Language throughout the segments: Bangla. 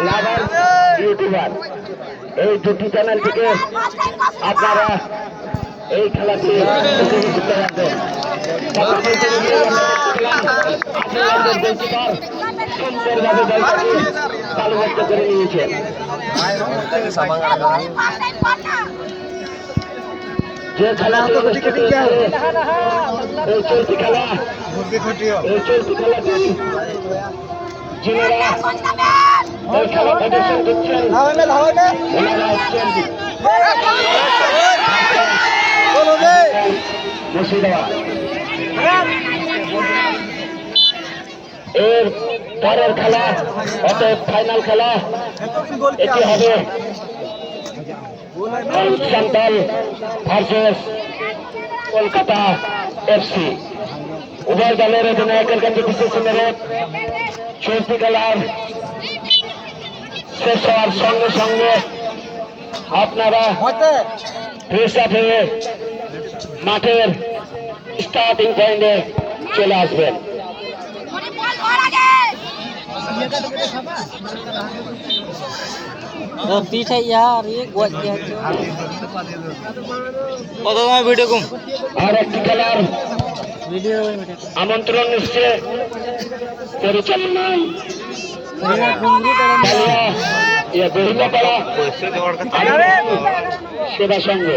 লাভার ইউটিউবার, এই দুটি চ্যানেল থেকে আপনারা এই খেলাটি উপভোগ করতে পারবেন। সুন্দরভাবে দলটাকে তালুবদ্ধ করে নিয়েছেন। যে খেলাটি অনুষ্ঠিত হয়েছে এই চলতি খেলা, এই চলতি খেলাটি যিনারা এই খেলা প্রদর্শন করছেন ওনারা হচ্ছেন মুর্শিদাবাদ। এর পরের খেলা অতএব ফাইনাল খেলা এটি হবে সেন্ট্রাল ভার্সেস কলকাতা এফসি। উভয় দলের অধিনায়কের কাছে বিশেষ অনুরোধ, চলতি খেলার শেষ হওয়ার সঙ্গে সঙ্গে আপনারা ফ্রেশ আপ হয়ে মাঠের স্টার্টিং পয়েন্টে চলে আসবেন। पीछे यार ये गोल किया वीडियो को আর একটি খেলার वीडियो আমন্ত্রণ এসছে পরিচালনায় বেহুলাপাড়া সেবা সংঘ।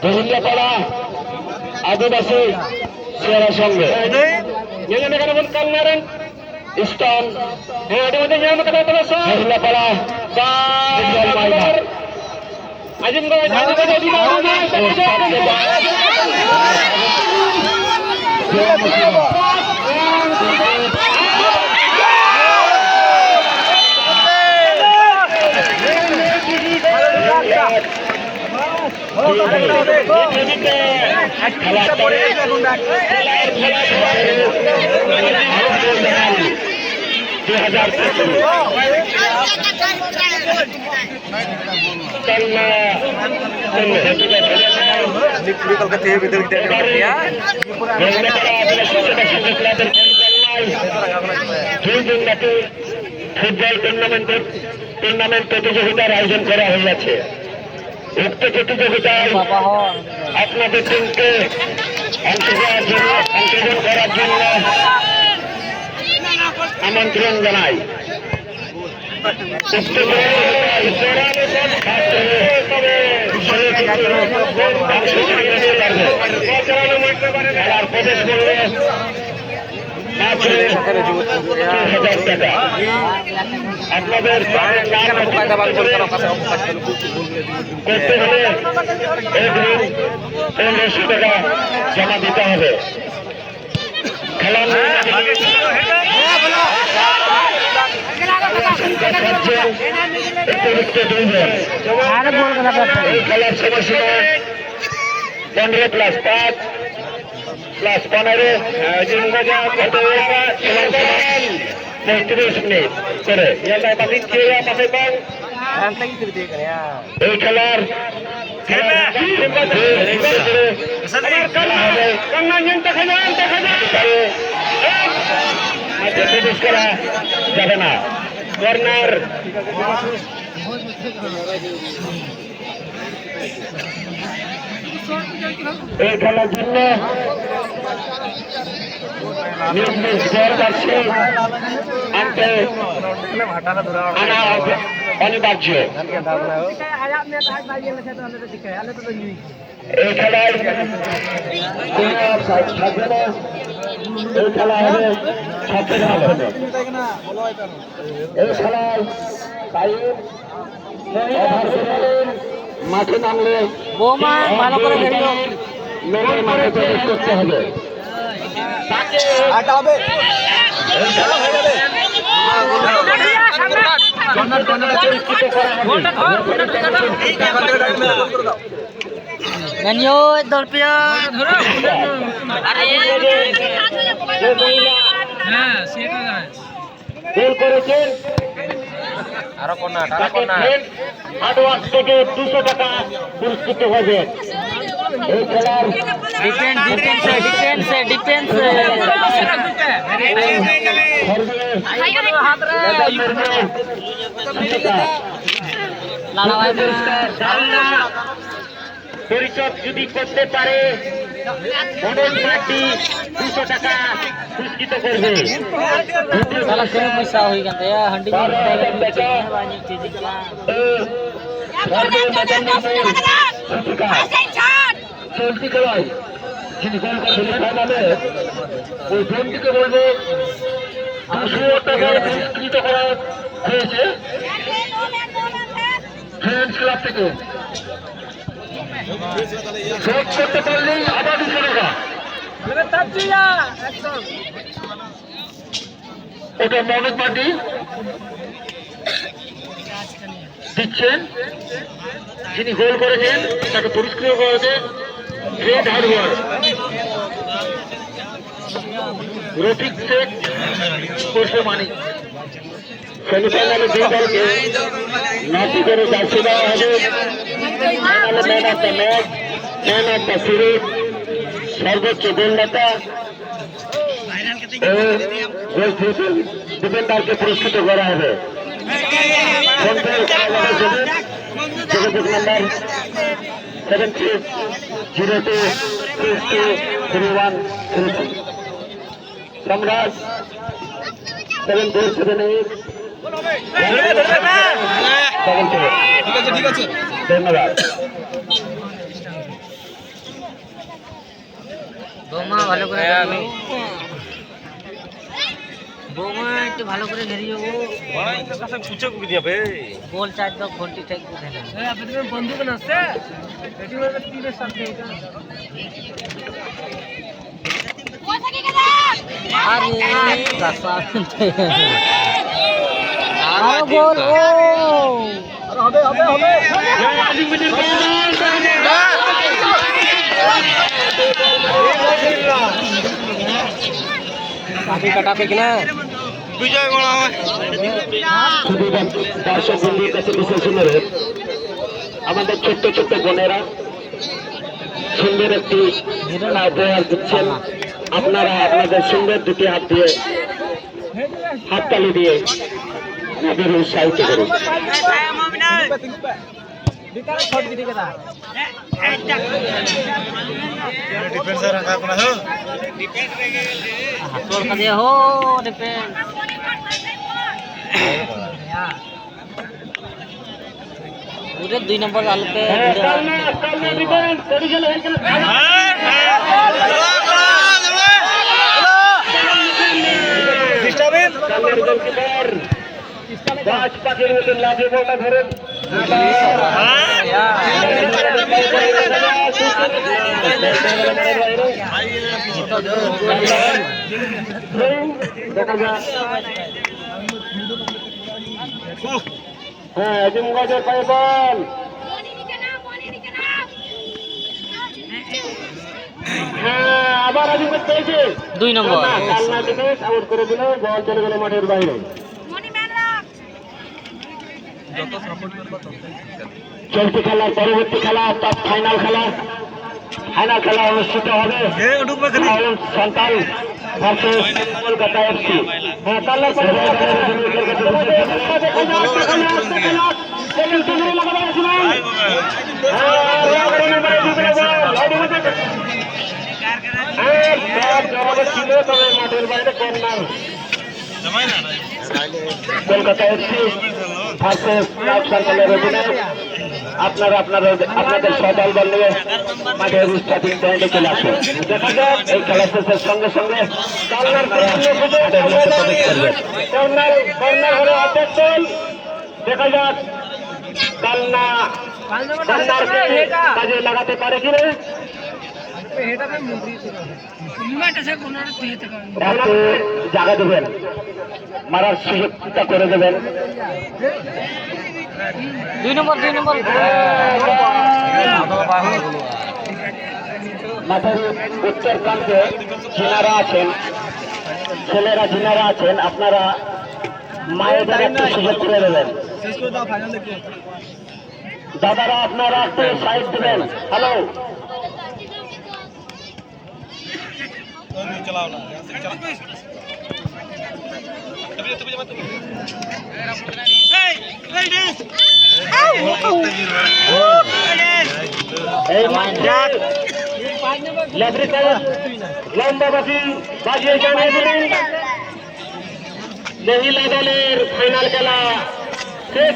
বেহুলাপাড়া আদিবাসী সেবা সংঘ কালনারেন স্থান বেহুলাপাড়া ফুটবল টুর্নামেন্ট প্রতিযোগিতার আয়োজন করা হয়েছে। উক্ত প্রতিযোগিতায় আপনাদের টিমকে অংশগ্রহণ করার জন্য আমন্ত্রণ জানাই। খেলার প্রবেশ করলে আপনাদের করতে হলে 1500 টাকা জমা দিতে হবে। খেলার খেলার সময়সীমা 15+5+15 35 মিনিট করে এই খেলার প্রবেশ করা যাবে না। কর্নার এই খেলার জন্য নিজ নিজ দলবাসী আনতে আনা অনিবার্য। এই খেলায় থাকবে না, এই খেলা হবে সবচেয়ে ভালো হবে। এই খেলায় মাঠে নামলে ভালো করে মাঠে প্রবেশ করতে হবে। গোল করেছেন আরো কোনা অ্যাডভান্স থেকে 200 টাকা পুরস্কৃত হবে। এই খেলার ডিফেন্স পরিচয় যদি করতে পারে মনোজ মাটি 200 টাকা পুরস্কৃত করবে। पैसा होई गया हंडी চলতি খেলায় যিনি গোল করবেন ফাইনালে ওই জনটিকে বলবো 200 টাকার পুরস্কৃত করা হয়েছে ফ্রেন্ডস ক্লাব থেকে। শোধ করতে পারলেই আবার 200 টাকা। ওটা মনোজ মাটি দিচ্ছেন, যিনি গোল করেছেন তাকে পুরস্কৃত করেছে গ্রেট হার্ডওয়ার্ক রফিক শেখ কোর্সে মানিক। সেমিফাইনালে দুই দলকে 9টি করে জার্সি দেওয়া হবে। ফাইনালে man of the match, man of the series, সর্বোচ্চ গোলদাতা ও গোল ডিফেন্ডারকে পুরস্কৃত করা হবে। যোগাযোগ নাম্বার 7602323133 সম্রাট 7478 ধন্যবাদ। বৌমা ভালো করে বৌমা একটু ভালো করে ঘেরি যাবো গোল চার দাও ঘন্টি ঠিক বন্ধুক না আছে গোল হবে হবে হবে কাটাবে কিনা বিজয় গোড়া হয়। দর্শক বন্ধুর কাছে বিশেষ অনুরোধ, আমাদের ছোট্ট ছোট্ট বোনেরা সুন্দর একটি উপহার দিচ্ছেন। আপনারা আপনাদের সুন্দর দুটি হাত দিয়ে হাততালি দিয়ে আমাদের উৎসাহিত করুন। पूरे 2 नंबर आलू पे গাছ পাখির মতো লাগে বলটা ধরে হ্যাঁ আজিমগঞ্জের পাইবল হ্যাঁ আবার আজিমগঞ্জ পেয়েছে 2 নম্বর কালনা থেকে আউট করে দিল, বল চলে গেল মাঠের বাইরে। চলতি খেলার পরবর্তী খেলা অর্থাৎ ফাইনাল খেলা অনুষ্ঠিত হবে সন্তান ভার্সেস কলকাতা এফসি। ছিল তবে মাঠের বাইরে কর্নার। কলকাতা এফসি ভার্সেস সরকারের অধীনে আপনারা আপনাদের সদল দল নিয়ে মাঠের স্টার্টিং পয়েন্টে চলে আসবেন। দেখা যাক এই খেলা শেষের সঙ্গে সঙ্গে দেখা যাক কাজে লাগাতে পারে কিনা, জায়গা দেবেন, মারার সুযোগটা করে দেবেন। 2 নম্বর মাঠের উত্তর প্রান্তে যিনারা আছেন, ছেলেরা যিনারা আছেন, আপনারা মায়েদের একটু সুযোগ করে দেবেন। দাদারা আপনারা একটু সাইড দেবেন। হ্যালো, এই মাঠে লেফারি সাহেব লম্বা বাজি বাজিয়ে জানিয়ে দিলেন মহিলা দলের ফাইনাল খেলা শেষ।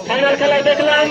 ফাইনাল খেলা দেখলাম